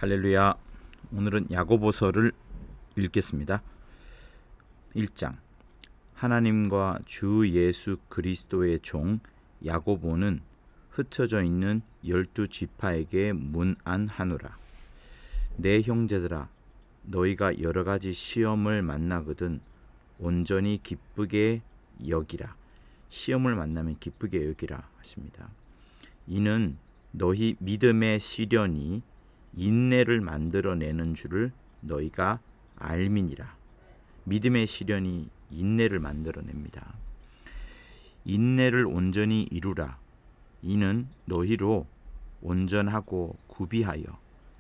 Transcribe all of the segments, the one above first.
할렐루야. 오늘은 야고보서를 읽겠습니다. 1장. 하나님과 주 예수 그리스도의 종 야고보는 흩어져 있는 12지파에게 문안하노라. 내 형제들아, 너희가 여러 가지 시험을 만나거든 온전히 기쁘게 여기라. 시험을 만나면 기쁘게 여기라 하십니다. 이는 너희 믿음의 시련이 인내를 만들어내는 줄을 너희가 알미니라. 믿음의 시련이 인내를 만들어냅니다. 인내를 온전히 이루라. 이는 너희로 온전하고 구비하여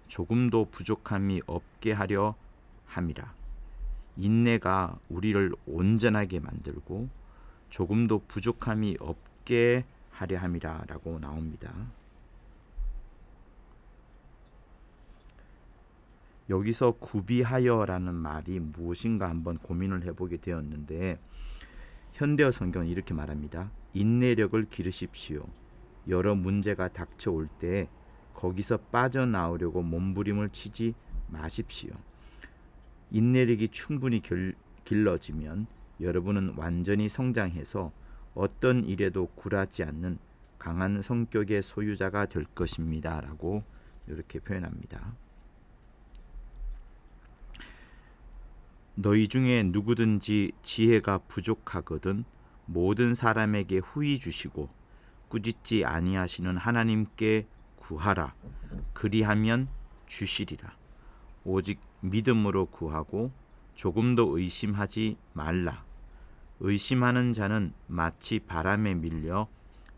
조금도 부족함이 없게 하려 함이라. 인내가 우리를 온전하게 만들고 조금도 부족함이 없게 하려 함이라 라고 나옵니다. 여기서 구비하여라는 말이 무엇인가 한번 고민을 해보게 되었는데, 현대어 성경은 이렇게 말합니다. 인내력을 기르십시오. 여러 문제가 닥쳐올 때 거기서 빠져나오려고 몸부림을 치지 마십시오. 인내력이 충분히 길러지면 여러분은 완전히 성장해서 어떤 일에도 굴하지 않는 강한 성격의 소유자가 될 것입니다 라고 이렇게 표현합니다. 너희 중에 누구든지 지혜가 부족하거든 모든 사람에게 후히 주시고 꾸짖지 아니하시는 하나님께 구하라. 그리하면 주시리라. 오직 믿음으로 구하고 조금도 의심하지 말라. 의심하는 자는 마치 바람에 밀려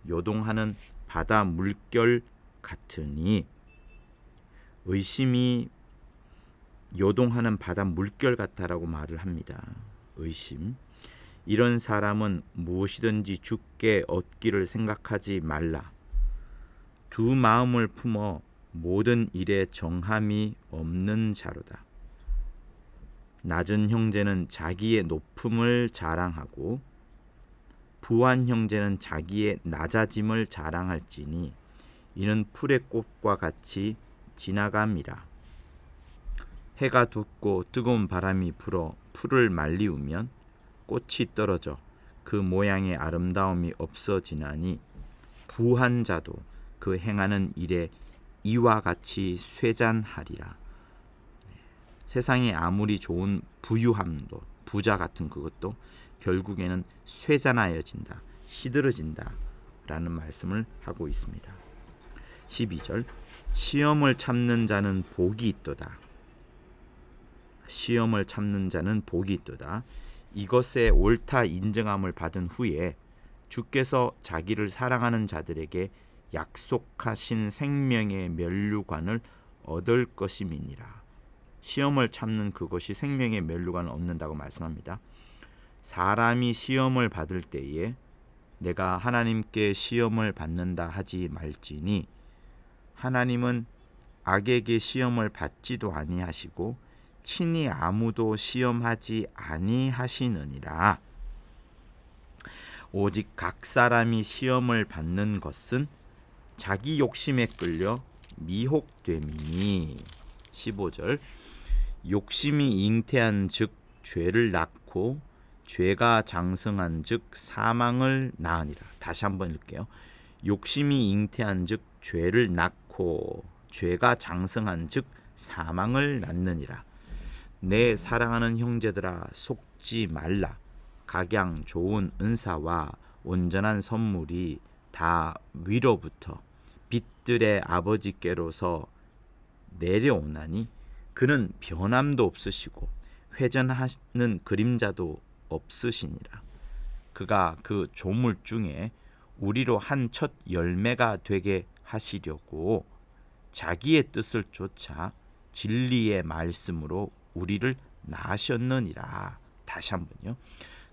요동하는 바다 물결 같으니, 의심이 요동하는 바다 물결 같다라고 말을 합니다. 의심. 이런 사람은 무엇이든지 주께 얻기를 생각하지 말라. 두 마음을 품어 모든 일에 정함이 없는 자로다. 낮은 형제는 자기의 높음을 자랑하고 부한 형제는 자기의 낮아짐을 자랑할지니 이는 풀의 꽃과 같이 지나감이라. 해가 돋고 뜨거운 바람이 불어 풀을 말리우면 꽃이 떨어져 그 모양의 아름다움이 없어지나니 부한 자도 그 행하는 일에 이와 같이 쇠잔하리라. 세상에 아무리 좋은 부유함도, 부자 같은 그것도 결국에는 쇠잔하여진다, 시들어진다 라는 말씀을 하고 있습니다. 12절. 시험을 참는 자는 복이 있도다. 시험을 참는 자는 복이 있도다. 이것에 옳다 인정함을 받은 후에 주께서 자기를 사랑하는 자들에게 약속하신 생명의 면류관을 얻을 것임이니라. 시험을 참는 그것이 생명의 면류관을 얻는다고 말씀합니다. 사람이 시험을 받을 때에 내가 하나님께 시험을 받는다 하지 말지니 하나님은 악에게 시험을 받지도 아니하시고 친히 아무도 시험하지 아니하시느니라. 오직 각 사람이 시험을 받는 것은 자기 욕심에 끌려 미혹됨이니. 15절. 욕심이 잉태한 즉 죄를 낳고 죄가 장성한 즉 사망을 낳으니라. 다시 한번 읽게요. 욕심이 잉태한 즉 죄를 낳고 죄가 장성한 즉 사망을 낳느니라. 내 사랑하는 형제들아, 속지 말라. 각양 좋은 은사와 온전한 선물이 다 위로부터 빛들의 아버지께로서 내려오나니 그는 변함도 없으시고 회전하는 그림자도 없으시니라. 그가 그 조물 중에 우리로 한 첫 열매가 되게 하시려고 자기의 뜻을 쫓아 진리의 말씀으로 우리를 낳으셨느니라. 다시 한번요.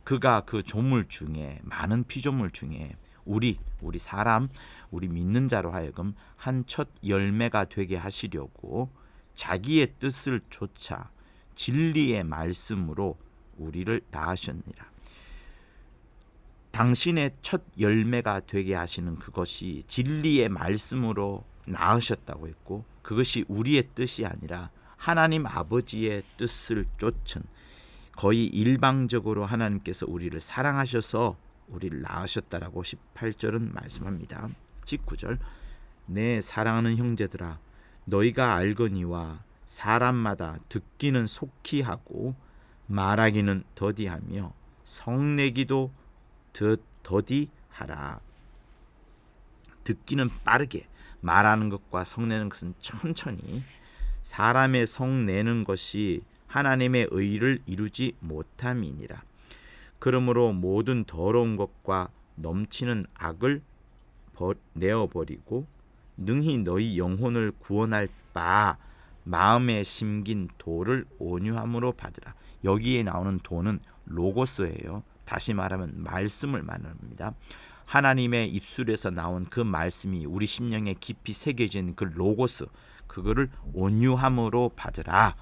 그가 그 조물 중에, 많은 피조물 중에 우리 사람, 우리 믿는 자로 하여금 한 첫 열매가 되게 하시려고 자기의 뜻을 쫓아 진리의 말씀으로 우리를 낳으셨느니라. 당신의 첫 열매가 되게 하시는 그것이 진리의 말씀으로 낳으셨다고 했고, 그것이 우리의 뜻이 아니라 하나님 아버지의 뜻을 쫓은, 거의 일방적으로 하나님께서 우리를 사랑하셔서 우리를 낳으셨다라고 18절은 말씀합니다. 19절, 내 사랑하는 형제들아, 너희가 알거니와 사람마다 듣기는 속히 하고 말하기는 더디하며 성내기도 더디하라. 듣기는 빠르게, 말하는 것과 성내는 것은 천천히. 사람의 성내는 것이 하나님의 의를 이루지 못함이니라. 그러므로 모든 더러운 것과 넘치는 악을 내어버리고 능히 너희 영혼을 구원할 바 마음에 심긴 도를 온유함으로 받으라. 여기에 나오는 도는 로고스예요. 다시 말하면 말씀을 말합니다. 하나님의 입술에서 나온 그 말씀이 우리 심령에 깊이 새겨진 그 로고스, 그거를 온유함으로 받으라.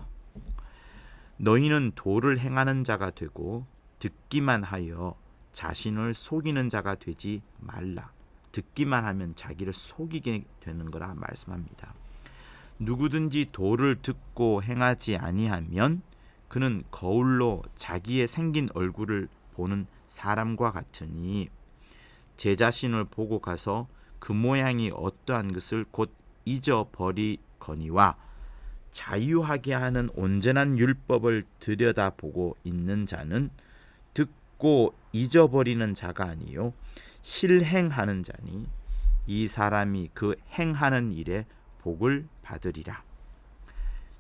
너희는 도를 행하는 자가 되고 듣기만 하여 자신을 속이는 자가 되지 말라. 듣기만 하면 자기를 속이게 되는 거라 말씀합니다. 누구든지 도를 듣고 행하지 아니하면 그는 거울로 자기의 생긴 얼굴을 보는 사람과 같으니 제 자신을 보고 가서 그 모양이 어떠한 것을 곧 잊어버리거니와 자유하게 하는 온전한 율법을 들여다보고 있는 자는 듣고 잊어버리는 자가 아니요 실행하는 자니 이 사람이 그 행하는 일에 복을 받으리라.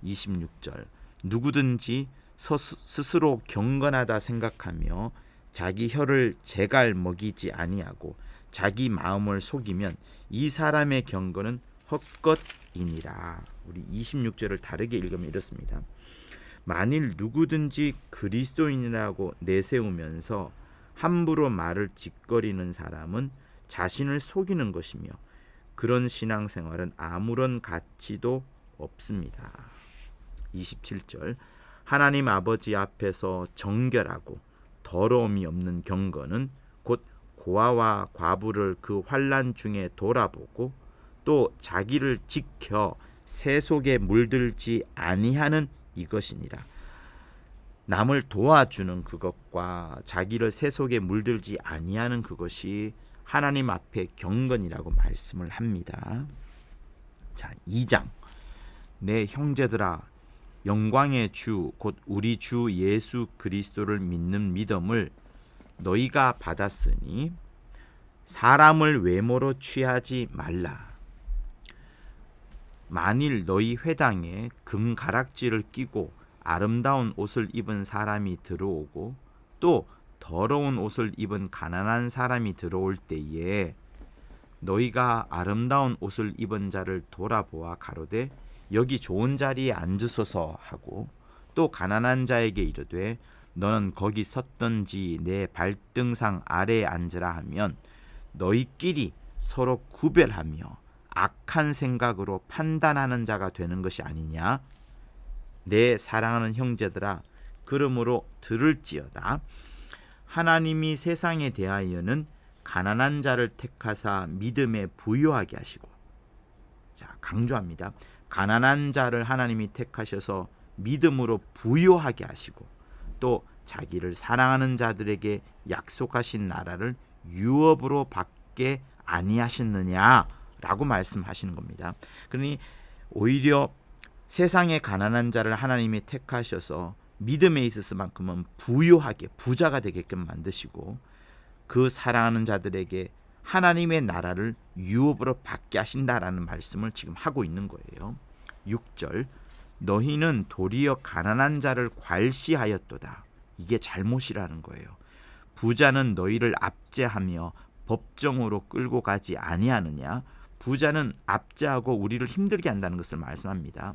26절, 누구든지 스스로 경건하다 생각하며 자기 혀를 제갈 먹이지 아니하고 자기 마음을 속이면 이 사람의 경건은 헛것이니라. 우리 26절을 다르게 읽으면 이렇습니다. 만일 누구든지 그리스도인이라고 내세우면서 함부로 말을 짓거리는 사람은 자신을 속이는 것이며 그런 신앙생활은 아무런 가치도 없습니다. 27절, 하나님 아버지 앞에서 정결하고 더러움이 없는 경건은 곧 고아와 과부를 그 환난 중에 돌아보고 또 자기를 지켜 새 속에 물들지 아니하는 이것이니라. 남을 도와주는 그것과 자기를 새 속에 물들지 아니하는 그것이 하나님 앞에 경건이라고 말씀을 합니다. 자, 2장, 내 형제들아, 영광의 주 곧 우리 주 예수 그리스도를 믿는 믿음을 너희가 받았으니 사람을 외모로 취하지 말라. 만일 너희 회당에 금가락지를 끼고 아름다운 옷을 입은 사람이 들어오고 또 더러운 옷을 입은 가난한 사람이 들어올 때에 너희가 아름다운 옷을 입은 자를 돌아보아 가로되 여기 좋은 자리에 앉으소서 하고 또 가난한 자에게 이르되 너는 거기 섰던지 내 발등상 아래에 앉으라 하면 너희끼리 서로 구별하며 악한 생각으로 판단하는 자가 되는 것이 아니냐. 내 사랑하는 형제들아, 그러므로 들을지어다. 하나님이 세상에 대하여는 가난한 자를 택하사 믿음에 부요하게 하시고, 자, 강조합니다. 가난한 자를 하나님이 택하셔서 믿음으로 부요하게 하시고 또 자기를 사랑하는 자들에게 약속하신 나라를 유업으로 받게 아니하셨느냐라고 말씀하시는 겁니다. 그러니 오히려 세상의 가난한 자를 하나님이 택하셔서 믿음에 있어서만큼은 부요하게 부자가 되게끔 만드시고 그 사랑하는 자들에게 하나님의 나라를 유업으로 받게 하신다라는 말씀을 지금 하고 있는 거예요. 6절, 너희는 도리어 가난한 자를 괄시하였도다. 이게 잘못이라는 거예요. 부자는 너희를 압제하며 법정으로 끌고 가지 아니하느냐. 부자는 압제하고 우리를 힘들게 한다는 것을 말씀합니다.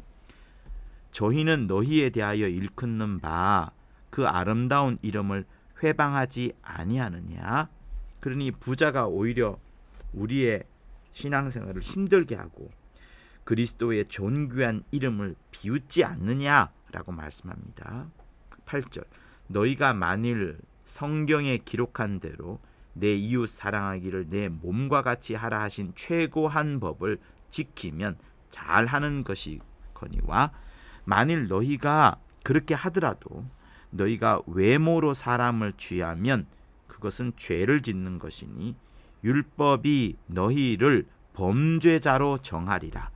저희는 너희에 대하여 일컫는 바 그 아름다운 이름을 회방하지 아니하느냐. 그러니 부자가 오히려 우리의 신앙생활을 힘들게 하고 그리스도의 존귀한 이름을 비웃지 않느냐라고 말씀합니다. 8절, 너희가 만일 성경에 기록한 대로 내 이웃 사랑하기를 내 몸과 같이 하라 하신 최고한 법을 지키면 잘하는 것이거니와 만일 너희가 그렇게 하더라도 너희가 외모로 사람을 취하면 그것은 죄를 짓는 것이니 율법이 너희를 범죄자로 정하리라.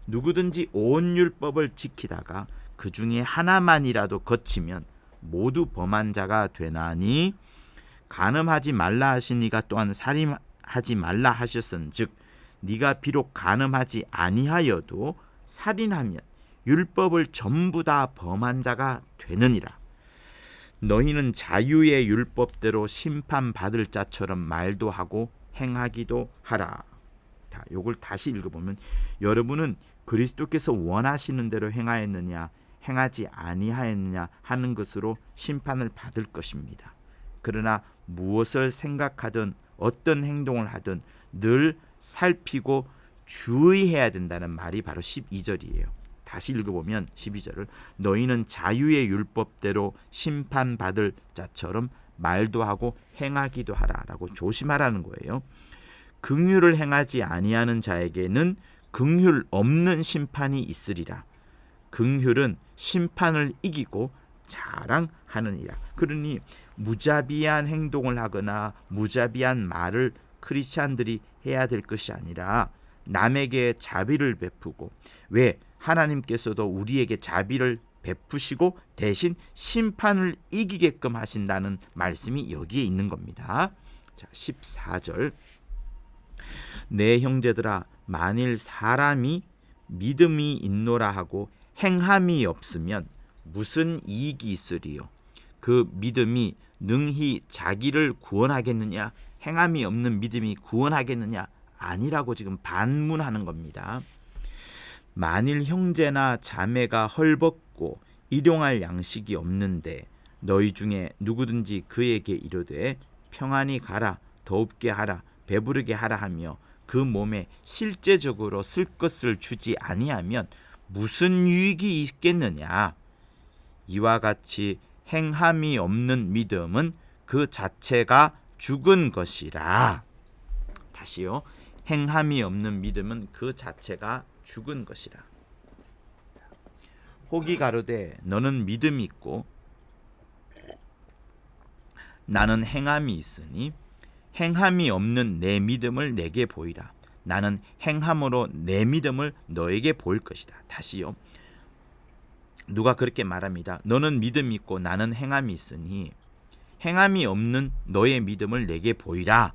누구든지 온 율법을 지키다가 그 중에 하나만이라도 거치면 모두 범한 자가 되나니 간음하지 말라 하시니가 또한 살인하지 말라 하셨은즉 네가 비록 간음하지 아니하여도 살인하면 율법을 전부 다 범한 자가 되느니라. 너희는 자유의 율법대로 심판받을 자처럼 말도 하고 행하기도 하라. 자, 요걸 다시 읽어보면 여러분은 그리스도께서 원하시는 대로 행하였느냐 행하지 아니하였느냐 하는 것으로 심판을 받을 것입니다. 그러나 무엇을 생각하든 어떤 행동을 하든 늘 살피고 주의해야 된다는 말이 바로 12절이에요. 다시 읽어보면 12절을 너희는 자유의 율법대로 심판받을 자처럼 말도 하고 행하기도 하라라고 조심하라는 거예요. 긍휼을 행하지 아니하는 자에게는 긍휼 없는 심판이 있으리라. 긍휼은 심판을 이기고 자랑하느니라. 그러니 무자비한 행동을 하거나 무자비한 말을 크리스찬들이 해야 될 것이 아니라 남에게 자비를 베푸고, 왜 하나님께서도 우리에게 자비를 베푸시고 대신 심판을 이기게끔 하신다는 말씀이 여기에 있는 겁니다. 자, 14절 내 형제들아 만일 사람이 믿음이 있노라 하고 행함이 없으면 무슨 이익이 있으리요? 그 믿음이 능히 자기를 구원하겠느냐? 행함이 없는 믿음이 구원하겠느냐? 아니라고 지금 반문하는 겁니다. 만일 형제나 자매가 헐벗고 일용할 양식이 없는데 너희 중에 누구든지 그에게 이르되 평안히 가라, 더웁게 하라, 배부르게 하라 하며 그 몸에 실제적으로 쓸 것을 주지 아니하면 무슨 유익이 있겠느냐? 이와 같이 행함이 없는 믿음은 그 자체가 죽은 것이라. 다시요. 행함이 없는 믿음은 그 자체가 죽은 것이라. 혹이 가로되 너는 믿음이 있고 나는 행함이 있으니 행함이 없는 내 믿음을 내게 보이라. 나는 행함으로 내 믿음을 너에게 보일 것이다. 다시요. 누가 그렇게 말합니다. 너는 믿음이 있고 나는 행함이 있으니 행함이 없는 너의 믿음을 내게 보이라.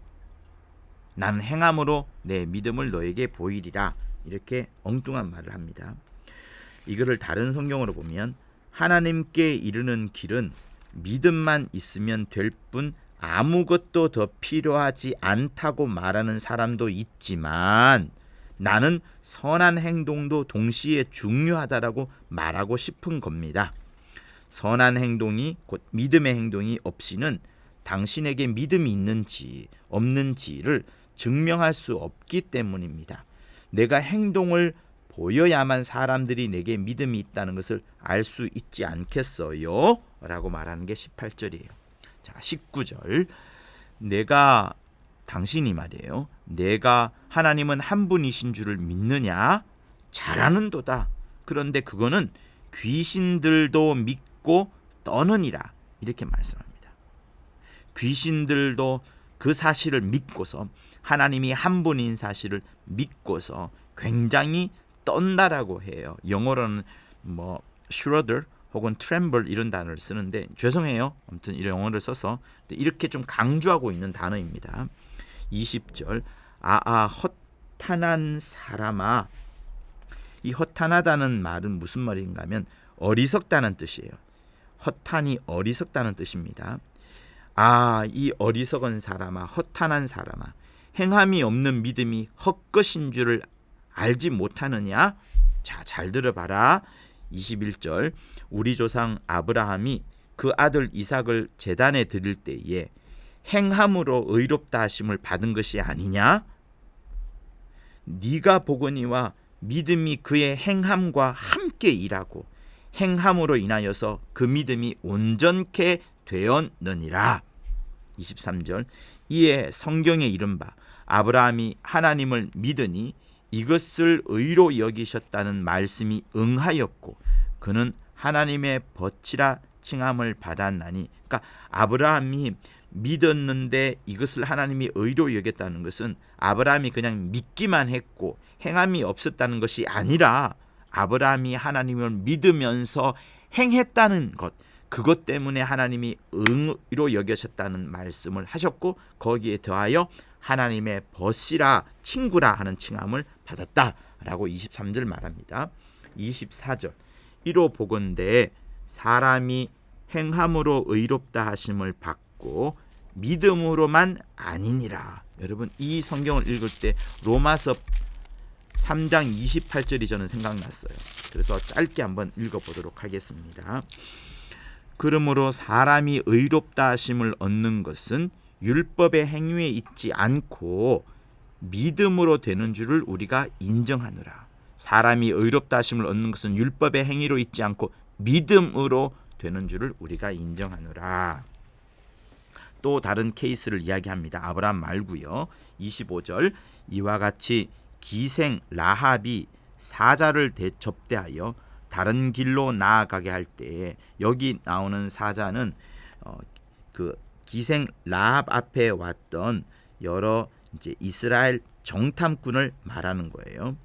나는 행함으로 내 믿음을 너에게 보이리라. 이렇게 엉뚱한 말을 합니다. 이거를 다른 성경으로 보면 하나님께 이르는 길은 믿음만 있으면 될 뿐 아무것도 더 필요하지 않다고 말하는 사람도 있지만 나는 선한 행동도 동시에 중요하다라고 말하고 싶은 겁니다. 선한 행동이 곧 믿음의 행동이 없이는 당신에게 믿음이 있는지 없는지를 증명할 수 없기 때문입니다. 내가 행동을 보여야만 사람들이 내게 믿음이 있다는 것을 알 수 있지 않겠어요? 라고 말하는 게 18절이에요. 자, 19절 내가 당신이 말이에요. 내가 하나님은 한 분이신 줄을 믿느냐? 잘하는도다. 그런데 그거는 귀신들도 믿고 떠느니라. 이렇게 말씀합니다. 귀신들도 그 사실을 믿고서 하나님이 한 분인 사실을 믿고서 굉장히 떤다라고 해요. 영어로는 shudder 혹은 tremble 이런 단어를 쓰는데 죄송해요. 아무튼 이런 영어를 써서 이렇게 좀 강조하고 있는 단어입니다. 20절 허탄한 사람아. 이 허탄하다는 말은 무슨 말인가 하면 어리석다는 뜻이에요. 허탄이 어리석다는 뜻입니다. 이 어리석은 사람아, 허탄한 사람아, 행함이 없는 믿음이 헛것인 줄을 알지 못하느냐? 자, 잘 들어봐라. 21절 우리 조상 아브라함이 그 아들 이삭을 제단에 드릴 때에 행함으로 의롭다 하심을 받은 것이 아니냐? 네가 보거니와 믿음이 그의 행함과 함께 일하고 행함으로 인하여서 그 믿음이 온전케 되었느니라. 23절 이에 성경에 이른바 아브라함이 하나님을 믿으니 이것을 의로 여기셨다는 말씀이 응하였고 그는 하나님의 벗이라 칭함을 받았나니. 그러니까 아브라함이 믿었는데 이것을 하나님이 의로 여겼다는 것은 아브라함이 그냥 믿기만 했고 행함이 없었다는 것이 아니라 아브라함이 하나님을 믿으면서 행했다는 것, 그것 때문에 하나님이 의로 여기셨다는 말씀을 하셨고 거기에 더하여 하나님의 벗이라 친구라 하는 칭함을 받았다라고 23절 말합니다. 24절 이로 보건대 사람이 행함으로 의롭다 하심을 받고 믿음으로만 아니니라. 여러분 이 성경을 읽을 때 로마서 3장 28절이 저는 생각났어요. 그래서 짧게 한번 읽어보도록 하겠습니다. 그러므로 사람이 의롭다 하심을 얻는 것은 율법의 행위에 있지 않고 믿음으로 되는 줄을 우리가 인정하노라. 사람이 의롭다 하심을 얻는 것은 율법의 행위로 있지 않고 믿음으로 되는 줄을 우리가 인정하노라. 또 다른 케이스를 이야기합니다. 아브라함 말고요. 25절 이와 같이 기생 라합이 사자를 접대하여 다른 길로 나아가게 할 때에 여기 나오는 사자는 그 기생 라합 앞에 왔던 여러 이제 이스라엘 정탐꾼을 말하는 거예요.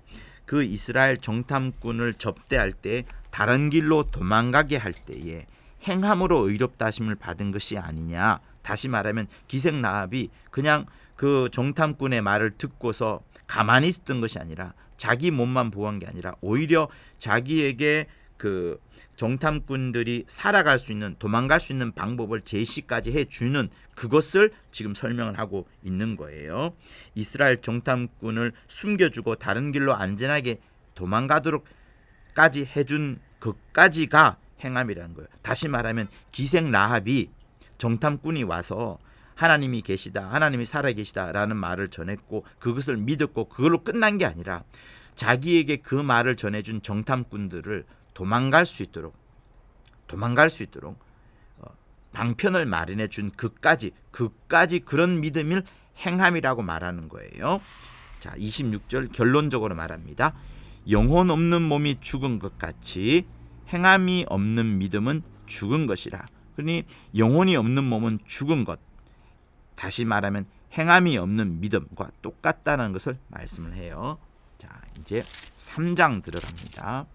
그 이스라엘 정탐꾼을 접대할 때 다른 길로 도망가게 할 때에 행함으로 의롭다 하심을 받은 것이 아니냐. 다시 말하면 기생 라합이 그냥 그 정탐꾼의 말을 듣고서 가만히 있었던 것이 아니라 자기 몸만 보호한 게 아니라 오히려 자기에게 그 정탐꾼들이 살아갈 수 있는, 도망갈 수 있는 방법을 제시까지 해주는 그것을 지금 설명을 하고 있는 거예요. 이스라엘 정탐꾼을 숨겨주고 다른 길로 안전하게 도망가도록까지 해준 그까지가 행함이라는 거예요. 다시 말하면 기생 라합이 정탐꾼이 와서 하나님이 계시다, 하나님이 살아계시다라는 말을 전했고 그것을 믿었고 그걸로 끝난 게 아니라 자기에게 그 말을 전해준 정탐꾼들을 도망갈 수 있도록 방편을 마련해 준 그까지 그런 믿음을 행함이라고 말하는 거예요. 자, 26절 결론적으로 말합니다. 영혼 없는 몸이 죽은 것 같이 행함이 없는 믿음은 죽은 것이라. 그러니 영혼이 없는 몸은 죽은 것, 다시 말하면 행함이 없는 믿음과 똑같다는 것을 말씀을 해요. 자, 이제 3장 들어갑니다.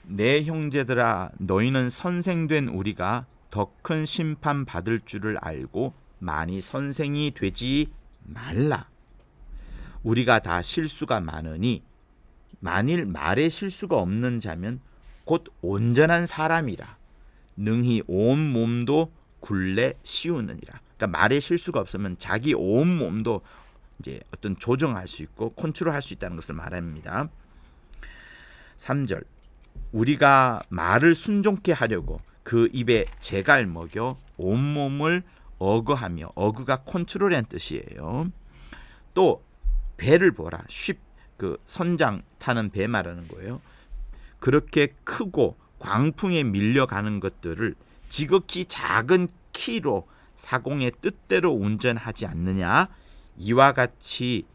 내 형제들아, 너희는 선생된 우리가 더 큰 심판 받을 줄을 알고 많이 선생이 되지 말라. 우리가 다 실수가 많으니 만일 말에 실수가 없는 자면 곧 온전한 사람이라 능히 온 몸도 굴레 씌우느니라. 그러니까 말에 실수가 없으면 자기 온 몸도 이제 어떤 조정할 수 있고 컨트롤할 수 있다는 것을 말합니다. 3절 우리가 말을 순종케 하려고 그 입에 재갈 먹여 온몸을 어거하며, 어그가 컨트롤이라는 뜻이에요. 또 배를 보라. 그 선장 타는 배 말하는 거예요. 그렇게 크고 광풍에 밀려가는 것들을 지극히 작은 키로 사공의 뜻대로 운전하지 않느냐. 이와 같이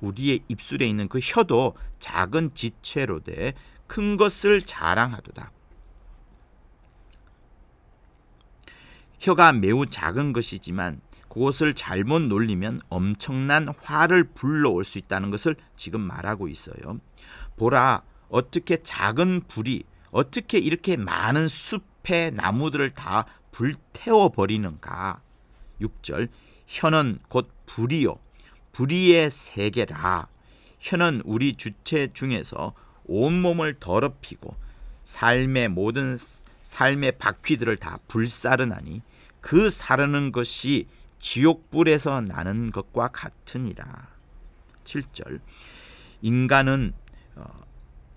우리의 입술에 있는 그 혀도 작은 지체로 돼 큰 것을 자랑하도다. 혀가 매우 작은 것이지만 그것을 잘못 놀리면 엄청난 화를 불러올 수 있다는 것을 지금 말하고 있어요. 보라, 어떻게 작은 불이 어떻게 이렇게 많은 숲의 나무들을 다 불태워 버리는가. 6절 혀는 곧 불이요 불의의 세계라. 혀는 우리 주체 중에서 온몸을 더럽히고 모든 삶의 바퀴들을 다 불사르나니 그 사르는 것이 지옥불에서 나는 것과 같으니라. 7절 인간은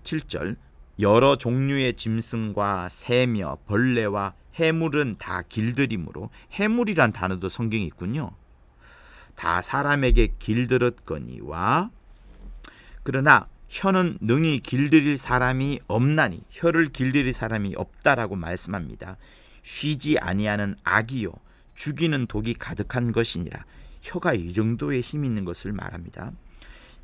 7절 여러 종류의 짐승과 새며 벌레와 해물은 다 길들이므로, 해물이란 단어도 성경에 있군요. 다 사람에게 길들었거니와 그러나 혀는 능히 길들일 사람이 없나니, 혀를 길들일 사람이 없다라고 말씀합니다. 쉬지 아니하는 악이요 죽이는 독이 가득한 것이니라. 혀가 이 정도의 힘이 있는 것을 말합니다.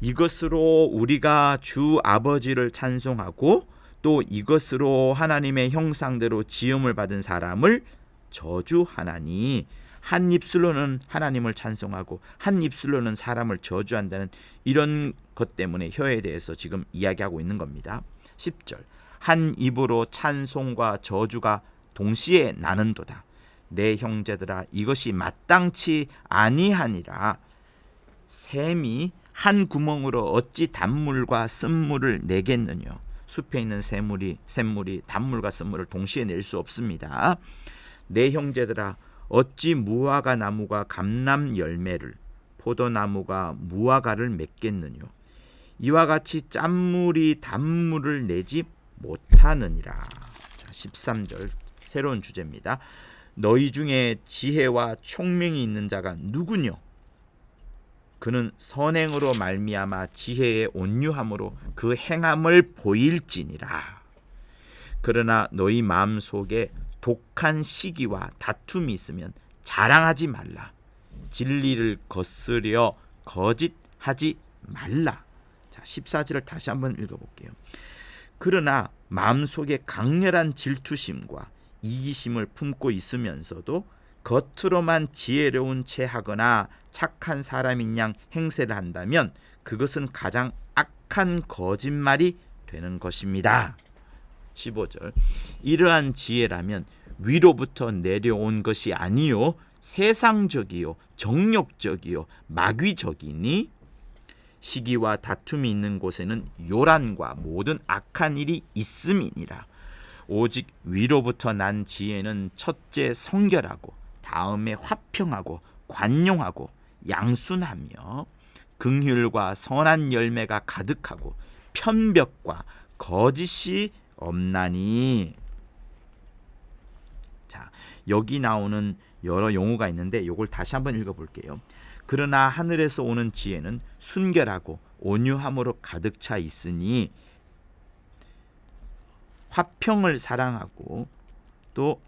이것으로 우리가 주 아버지를 찬송하고 또 이것으로 하나님의 형상대로 지음을 받은 사람을 저주하나니, 한 입술로는 하나님을 찬송하고 한 입술로는 사람을 저주한다는 이런 것 때문에 혀에 대해서 지금 이야기하고 있는 겁니다. 10절, 한 입으로 찬송과 저주가 동시에 나는도다. 내 형제들아, 이것이 마땅치 아니하니라. 샘이 한 구멍으로 어찌 단물과 쓴물을 내겠느냐. 숲에 있는 샘물이 단물과 쓴물을 동시에 낼 수 없습니다. 내 형제들아, 어찌 무화과 나무가 감람 열매를, 포도나무가 무화과를 맺겠느냐. 이와 같이 짠물이 단물을 내지 못하느니라. 13절, 새로운 주제입니다. 너희 중에 지혜와 총명이 있는 자가 누구냐. 그는 선행으로 말미암아 지혜의 온유함으로 그 행함을 보일지니라. 그러나 너희 마음 속에 독한 시기와 다툼이 있으면 자랑하지 말라. 진리를 거스려 거짓하지 말라. 자, 14절을 다시 한번 읽어볼게요. 그러나 마음속에 강렬한 질투심과 이기심을 품고 있으면서도 겉으로만 지혜로운 채 하거나 착한 사람인 양 행세를 한다면 그것은 가장 악한 거짓말이 되는 것입니다. 15절, 이러한 지혜라면 위로부터 내려온 것이 아니요 세상적이요 정욕적이요 마귀적이니, 시기와 다툼이 있는 곳에는 요란과 모든 악한 일이 있음이니라. 오직 위로부터 난 지혜는 첫째 성결하고 다음에 화평하고 관용하고 양순하며 긍휼과 선한 열매가 가득하고 편벽과 거짓이 없나니. 자, 여기 나오는 여러 용어가 있는데 이걸 다시 한번 읽어볼게요. 그러나 하늘에서 오는 지혜는 순결하고 온유함으로 가득 차 있으니 화평을 사랑하고 또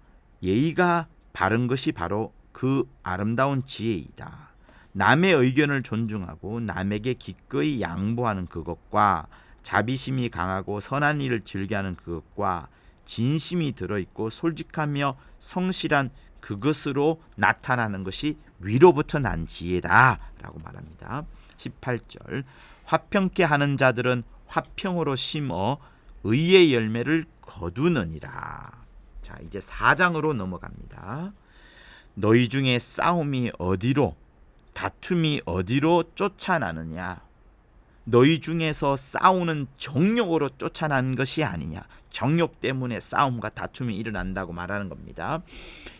예의가 바른 것이 바로 그 아름다운 지혜이다. 남의 의견을 존중하고 남에게 기꺼이 양보하는 그것과 자비심이 강하고 선한 일을 즐겨하는 그것과 진심이 들어있고 솔직하며 성실한 그것으로 나타나는 것이 위로부터 난 지혜다 라고 말합니다. 18절, 화평케 하는 자들은 화평으로 심어 의의 열매를 거두느니라. 자, 이제 4장으로 넘어갑니다. 너희 중에 싸움이 어디로, 다툼이 어디로 쫓아나느냐. 너희 중에서 싸우는 정욕으로 쫓아난 것이 아니냐. 정욕 때문에 싸움과 다툼이 일어난다고 말하는 겁니다.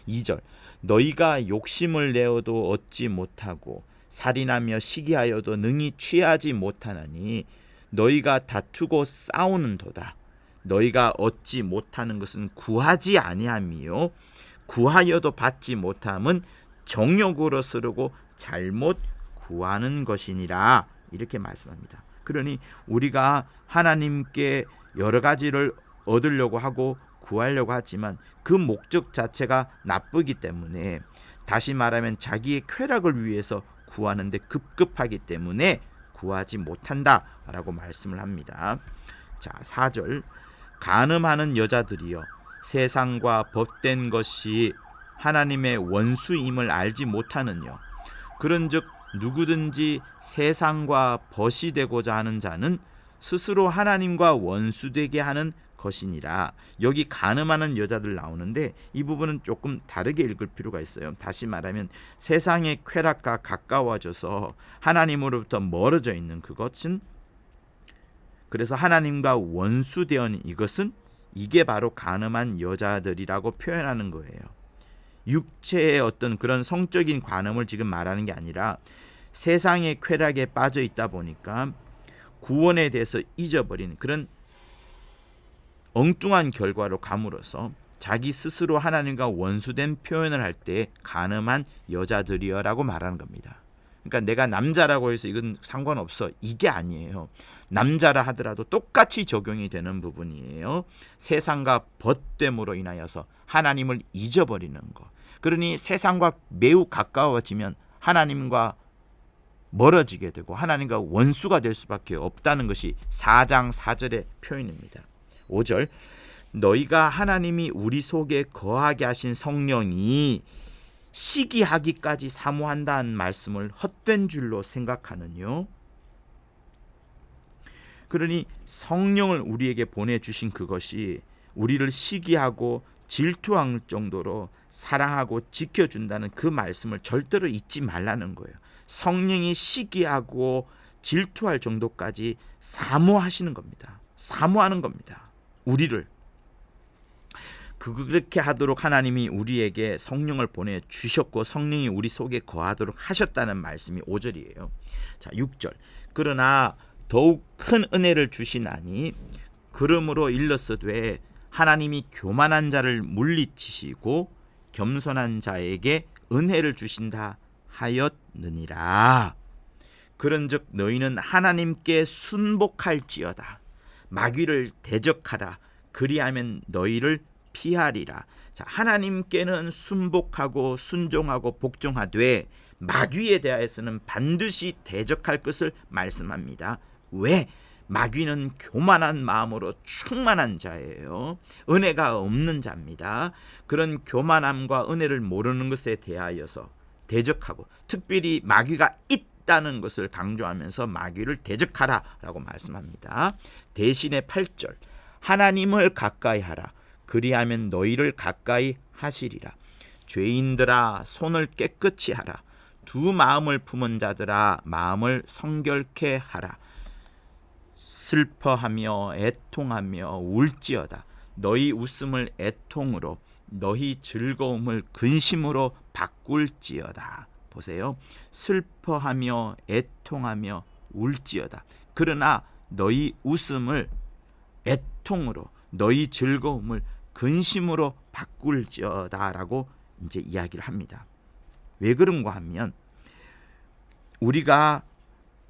2절, 너희가 욕심을 내어도 얻지 못하고 살인하며 시기하여도 능히 취하지 못하나니 너희가 다투고 싸우는도다. 너희가 얻지 못하는 것은 구하지 아니함이요 구하여도 받지 못함은 정욕으로 쓰르고 잘못 구하는 것이니라. 이렇게 말씀합니다. 그러니 우리가 하나님께 여러 가지를 얻으려고 하고 구하려고 하지만 그 목적 자체가 나쁘기 때문에, 다시 말하면 자기의 쾌락을 위해서 구하는데 급급하기 때문에 구하지 못한다라고 말씀을 합니다. 자, 4절, 간음하는 여자들이여 세상과 법된 것이 하나님의 원수임을 알지 못하느냐. 그런즉 누구든지 세상과 벗이 되고자 하는 자는 스스로 하나님과 원수되게 하는 것이니라. 여기 간음하는 여자들 나오는데 이 부분은 조금 다르게 읽을 필요가 있어요. 다시 말하면 세상의 쾌락과 가까워져서 하나님으로부터 멀어져 있는 그것은, 그래서 하나님과 원수되었는 이것은, 이게 바로 간음한 여자들이라고 표현하는 거예요. 육체의 어떤 그런 성적인 관음을 지금 말하는 게 아니라 세상의 쾌락에 빠져 있다 보니까 구원에 대해서 잊어버린 그런 엉뚱한 결과로 감으로써 자기 스스로 하나님과 원수된 표현을 할 때 간음한 여자들이여라고 말하는 겁니다. 그러니까 내가 남자라고 해서 이건 상관없어, 이게 아니에요. 남자라 하더라도 똑같이 적용이 되는 부분이에요. 세상과 벗됨으로 인하여서 하나님을 잊어버리는 것. 그러니 세상과 매우 가까워지면 하나님과 멀어지게 되고 하나님과 원수가 될 수밖에 없다는 것이 4장 4절의 표현입니다. 5절 너희가 하나님이 우리 속에 거하게 하신 성령이 시기하기까지 사모한다는 말씀을 헛된 줄로 생각하느뇨. 그러니 성령을 우리에게 보내주신 그것이 우리를 시기하고 질투할 정도로 사랑하고 지켜준다는 그 말씀을 절대로 잊지 말라는 거예요. 성령이 시기하고 질투할 정도까지 사모하시는 겁니다. 사모하는 겁니다. 우리를. 그렇게 하도록 하나님이 우리에게 성령을 보내주셨고 성령이 우리 속에 거하도록 하셨다는 말씀이 5절이에요. 자, 6절 그러나 더욱 큰 은혜를 주시나니 그러므로 일렀으되 하나님이 교만한 자를 물리치시고 겸손한 자에게 은혜를 주신다 하였느니라. 그런즉 너희는 하나님께 순복할지어다. 마귀를 대적하라. 그리하면 너희를 피하리라. 자, 하나님께는 순복하고 순종하고 복종하되 마귀에 대하여서는 반드시 대적할 것을 말씀합니다. 왜? 마귀는 교만한 마음으로 충만한 자예요. 은혜가 없는 자입니다. 그런 교만함과 은혜를 모르는 것에 대하여서 대적하고 특별히 마귀가 있다는 것을 강조하면서 마귀를 대적하라라고 말씀합니다. 대신에 8절 하나님을 가까이 하라. 그리하면 너희를 가까이 하시리라. 죄인들아 손을 깨끗이 하라. 두 마음을 품은 자들아 마음을 성결케 하라. 슬퍼하며 애통하며 울지어다. 너희 웃음을 애통으로 너희 즐거움을 근심으로 바꿀지어다. 보세요. 슬퍼하며 애통하며 울지어다. 그러나 너희 웃음을 애통으로 너희 즐거움을 근심으로 바꿀지어다라고 이제 이야기를 합니다. 왜 그런가 하면 우리가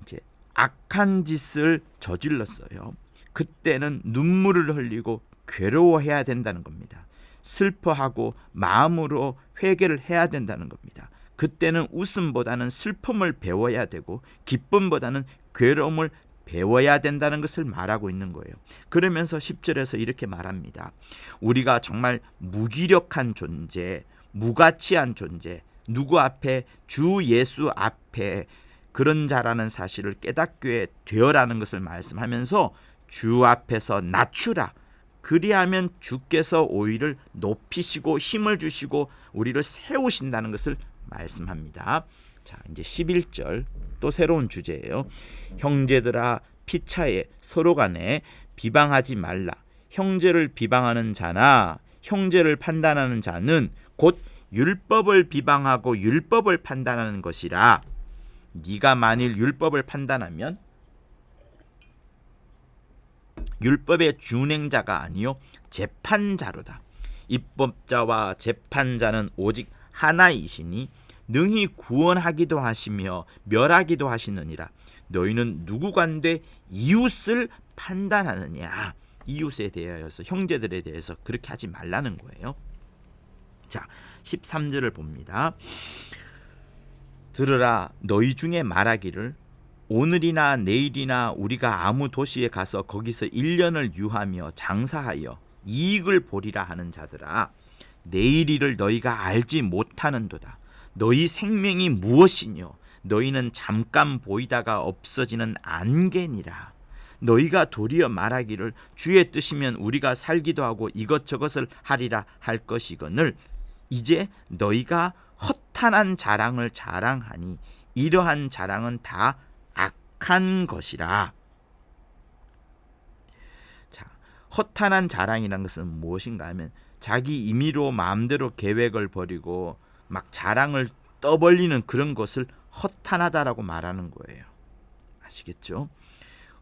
이제 악한 짓을 저질렀어요. 그때는 눈물을 흘리고 괴로워해야 된다는 겁니다. 슬퍼하고 마음으로 회개를 해야 된다는 겁니다. 그때는 웃음보다는 슬픔을 배워야 되고 기쁨보다는 괴로움을 배워야 된다는 것을 말하고 있는 거예요. 그러면서 10절에서 이렇게 말합니다. 우리가 정말 무기력한 존재, 무가치한 존재, 누구 앞에? 주 예수 앞에 그런 자라는 사실을 깨닫게 되어라는 것을 말씀하면서 주 앞에서 낮추라. 그리하면 주께서 오히려 높이시고 힘을 주시고 우리를 세우신다는 것을 말씀합니다. 자, 이제 11절 또 새로운 주제예요. 형제들아 피차에 서로 간에 비방하지 말라. 형제를 비방하는 자나 형제를 판단하는 자는 곧 율법을 비방하고 율법을 판단하는 것이라. 네가 만일 율법을 판단하면 율법의 준행자가 아니요 재판자로다. 입법자와 재판자는 오직 하나이시니 능히 구원하기도 하시며 멸하기도 하시느니라. 너희는 누구간데 이웃을 판단하느냐. 이웃에 대하여서 형제들에 대해서 그렇게 하지 말라는 거예요. 자, 13절을 봅니다. 들으라. 너희 중에 말하기를 오늘이나 내일이나 우리가 아무 도시에 가서 거기서 1년을 유하며 장사하여 이익을 보리라 하는 자들아, 내일일을 너희가 알지 못하는도다. 너희 생명이 무엇이뇨? 너희는 잠깐 보이다가 없어지는 안개니라. 너희가 도리어 말하기를 주의 뜻이면 우리가 살기도 하고 이것저것을 하리라 할 것이거늘 이제 너희가 허탄한 자랑을 자랑하니 이러한 자랑은 다 악한 것이라. 자, 허탄한 자랑이란 것은 무엇인가 하면 자기 임의로 마음대로 계획을 버리고 막 자랑을 떠벌리는 그런 것을 허탄하다라고 말하는 거예요. 아시겠죠?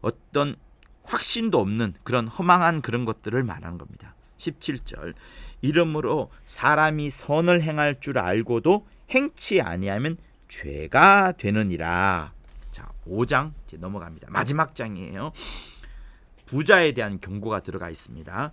어떤 확신도 없는 그런 허망한 그런 것들을 말하는 겁니다. 17절 이러므로 사람이 선을 행할 줄 알고도 행치 아니하면 죄가 되느니라. 자, 5장 이제 넘어갑니다. 마지막 장이에요. 부자에 대한 경고가 들어가 있습니다.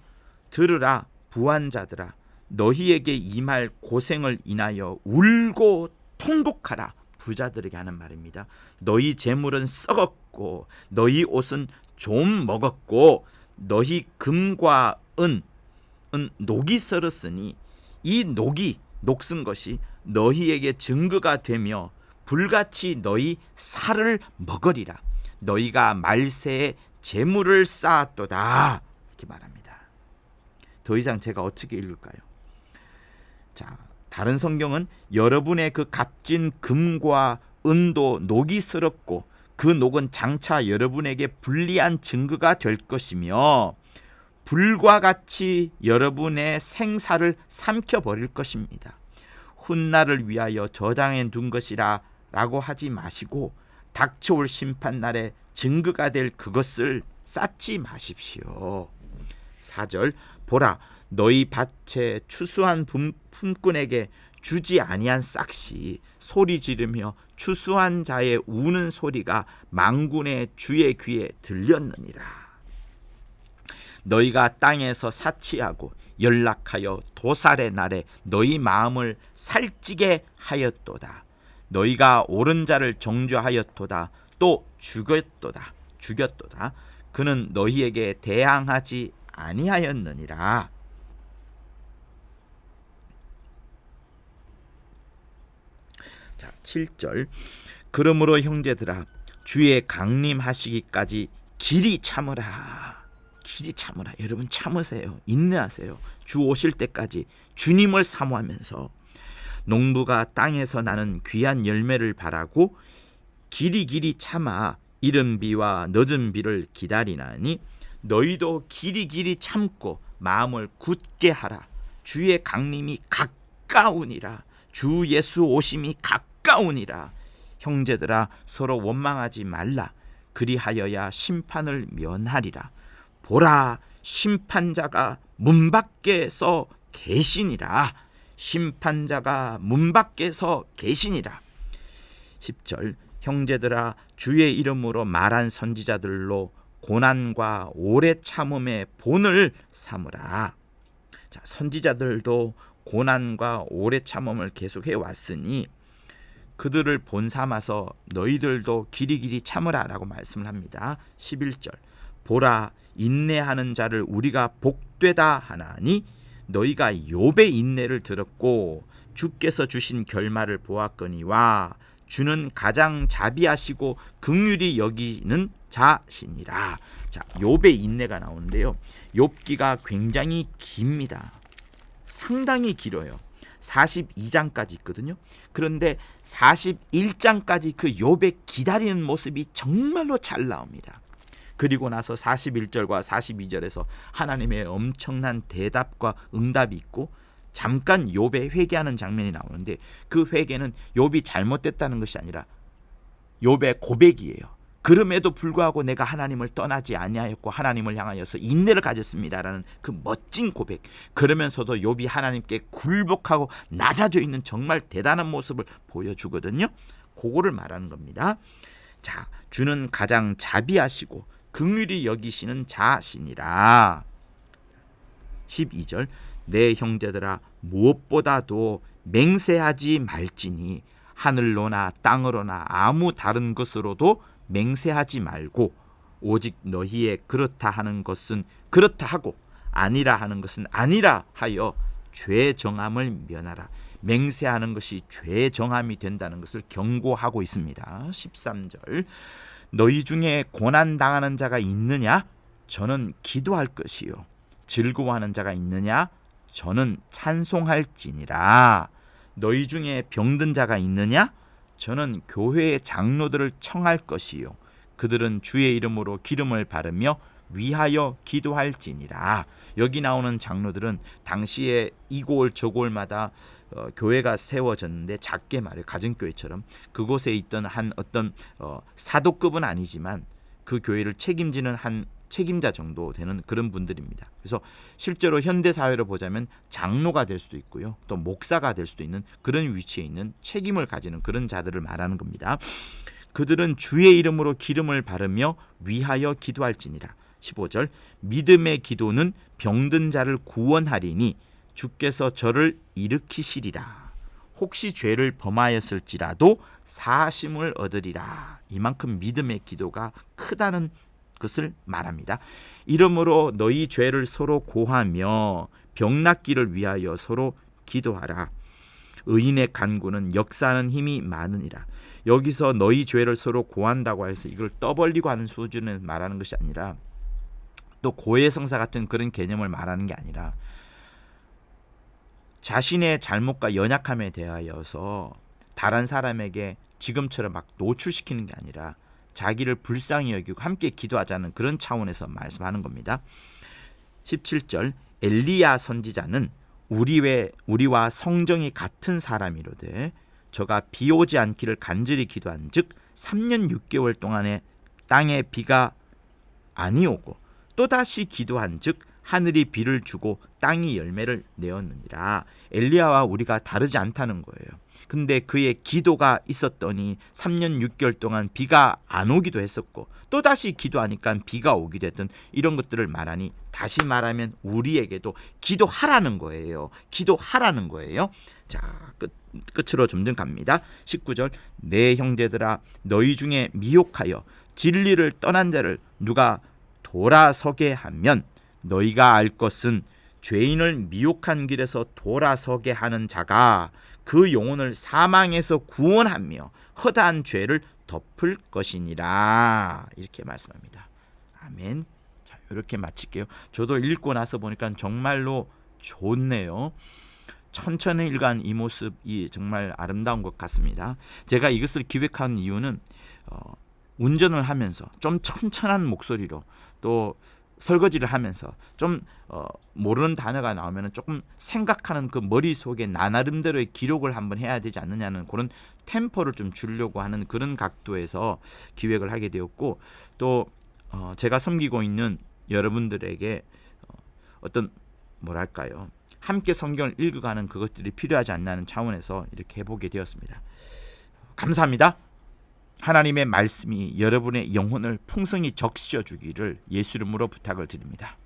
들으라 부한 자들아, 너희에게 임할 고생을 인하여 울고 통곡하라. 부자들에게 하는 말입니다. 너희 재물은 썩었고 너희 옷은 좀 먹었고 너희 금과 은은 녹이 썰었으니 이 녹이 녹슨 것이 너희에게 증거가 되며 불같이 너희 살을 먹으리라. 너희가 말세에 재물을 쌓았도다. 이렇게 말합니다. 더 이상 제가 어떻게 읽을까요? 자, 다른 성경은 여러분의 그 값진 금과 은도 녹이 슬었고 그 녹은 장차 여러분에게 불리한 증거가 될 것이며 불과 같이 여러분의 생사를 삼켜버릴 것입니다. 훗날을 위하여 저장해 둔 것이라 라고 하지 마시고 닥쳐올 심판날에 증거가 될 그것을 쌓지 마십시오. 4절 보라 너희 밭에 추수한 품꾼에게 주지 아니한 싹시 소리 지르며 추수한 자의 우는 소리가 만군의 주의 귀에 들렸느니라. 너희가 땅에서 사치하고 연락하여 도살의 날에 너희 마음을 살찌게 하였도다. 너희가 옳은 자를 정죄하였도다. 또 죽였도다. 그는 너희에게 대항하지 아니하였느니라. 자, 7절 그러므로 형제들아 주의 강림하시기까지 길이 참으라. 여러분 참으세요. 인내하세요. 주 오실 때까지 주님을 사모하면서 농부가 땅에서 나는 귀한 열매를 바라고 길이 참아 이른 비와 늦은 비를 기다리나니 너희도 길이 참고 마음을 굳게 하라. 주의 강림이 가까우니라. 주 예수 오심이 가까우니라. 형제들아 서로 원망하지 말라. 그리하여야 심판을 면하리라. 보라 심판자가 문 밖에서 계시니라. 10절 형제들아 주의 이름으로 말한 선지자들로 고난과 오래 참음의 본을 삼으라. 자, 선지자들도 고난과 오래 참음을 계속해 왔으니 그들을 본 삼아서 너희들도 길이 참으라 라고 말씀을 합니다. 11절 보라 인내하는 자를 우리가 복되다 하나니 너희가 욥의 인내를 들었고 주께서 주신 결말을 보았거니와 주는 가장 자비하시고 긍휼히 여기는 자시니라. 자, 욥의 인내가 나오는데요. 욥기가 굉장히 깁니다. 상당히 길어요. 42장까지 있거든요. 그런데 41장까지 그 욥의 기다리는 모습이 정말로 잘 나옵니다. 그리고 나서 41절과 42절에서 하나님의 엄청난 대답과 응답이 있고 잠깐 욥의 회개하는 장면이 나오는데 그 회개는 욥이 잘못됐다는 것이 아니라 욥의 고백이에요. 그럼에도 불구하고 내가 하나님을 떠나지 아니하였고 하나님을 향하여서 인내를 가졌습니다라는 그 멋진 고백. 그러면서도 욥이 하나님께 굴복하고 낮아져 있는 정말 대단한 모습을 보여주거든요. 그거를 말하는 겁니다. 자, 주는 가장 자비하시고 긍휼히 여기시는 자시니라. 12절 내 형제들아 무엇보다도 맹세하지 말지니 하늘로나 땅으로나 아무 다른 것으로도 맹세하지 말고 오직 너희의 그렇다 하는 것은 그렇다 하고 아니라 하는 것은 아니라 하여 죄 정함을 면하라. 맹세하는 것이 죄 정함이 된다는 것을 경고하고 있습니다. 13절 너희 중에 고난당하는 자가 있느냐? 저는 기도할 것이요 즐거워하는 자가 있느냐? 저는 찬송할지니라. 너희 중에 병든 자가 있느냐? 저는 교회의 장로들을 청할 것이요 그들은 주의 이름으로 기름을 바르며 위하여 기도할지니라. 여기 나오는 장로들은 당시에 이골 저골마다 교회가 세워졌는데 작게 말해 가정교회처럼 그곳에 있던 한 어떤 사도급은 아니지만 그 교회를 책임지는 한 책임자 정도 되는 그런 분들입니다. 그래서 실제로 현대 사회로 보자면 장로가 될 수도 있고요. 또 목사가 될 수도 있는 그런 위치에 있는 책임을 가지는 그런 자들을 말하는 겁니다. 그들은 주의 이름으로 기름을 바르며 위하여 기도할지니라. 15절 믿음의 기도는 병든 자를 구원하리니 주께서 저를 일으키시리라. 혹시 죄를 범하였을지라도 사심을 얻으리라. 이만큼 믿음의 기도가 크다는 것을 말합니다. 이러므로 너희 죄를 서로 고하며 병 낫기를 위하여 서로 기도하라. 의인의 간구는 역사하는 힘이 많으니라. 여기서 너희 죄를 서로 고한다고 해서 이걸 떠벌리고 하는 수준을 말하는 것이 아니라, 또 고해성사 같은 그런 개념을 말하는 게 아니라, 자신의 잘못과 연약함에 대하여서 다른 사람에게 지금처럼 막 노출시키는 게 아니라 자기를 불쌍히 여기고 함께 기도하자는 그런 차원에서 말씀하는 겁니다. 17절, 엘리야 선지자는 우리와 성정이 같은 사람이로되 저가 비 오지 않기를 간절히 기도한 즉 3년 6개월 동안에 땅에 비가 아니오고 또다시 기도한 즉 하늘이 비를 주고 땅이 열매를 내었느니라. 엘리야와 우리가 다르지 않다는 거예요. 근데 그의 기도가 있었더니 3년 6개월 동안 비가 안 오기도 했었고 또다시 기도하니까 비가 오기도 했던 이런 것들을 말하니, 다시 말하면 우리에게도 기도하라는 거예요. 기도하라는 거예요. 자, 끝으로 점점 갑니다. 19절, 내 형제들아 너희 중에 미혹하여 진리를 떠난 자를 누가 돌아서게 하면 너희가 알 것은 죄인을 미혹한 길에서 돌아서게 하는 자가 그 영혼을 사망에서 구원하며 허다한 죄를 덮을 것이니라. 이렇게 말씀합니다. 아멘. 자, 이렇게 마칠게요. 저도 읽고 나서 보니까 정말로 좋네요. 천천히 읽은 이 모습이 정말 아름다운 것 같습니다. 제가 이것을 기획한 이유는 운전을 하면서 좀 천천한 목소리로, 또 설거지를 하면서 좀 모르는 단어가 나오면 조금 생각하는 그 머릿속에 나름대로의 기록을 한번 해야 되지 않느냐는 그런 템포를 좀 주려고 하는 그런 각도에서 기획을 하게 되었고, 또 제가 섬기고 있는 여러분들에게 어떤 뭐랄까요, 함께 성경을 읽어가는 그것들이 필요하지 않나는 차원에서 이렇게 해보게 되었습니다. 감사합니다. 하나님의 말씀이 여러분의 영혼을 풍성히 적셔 주기를 예수 이름으로 부탁을 드립니다.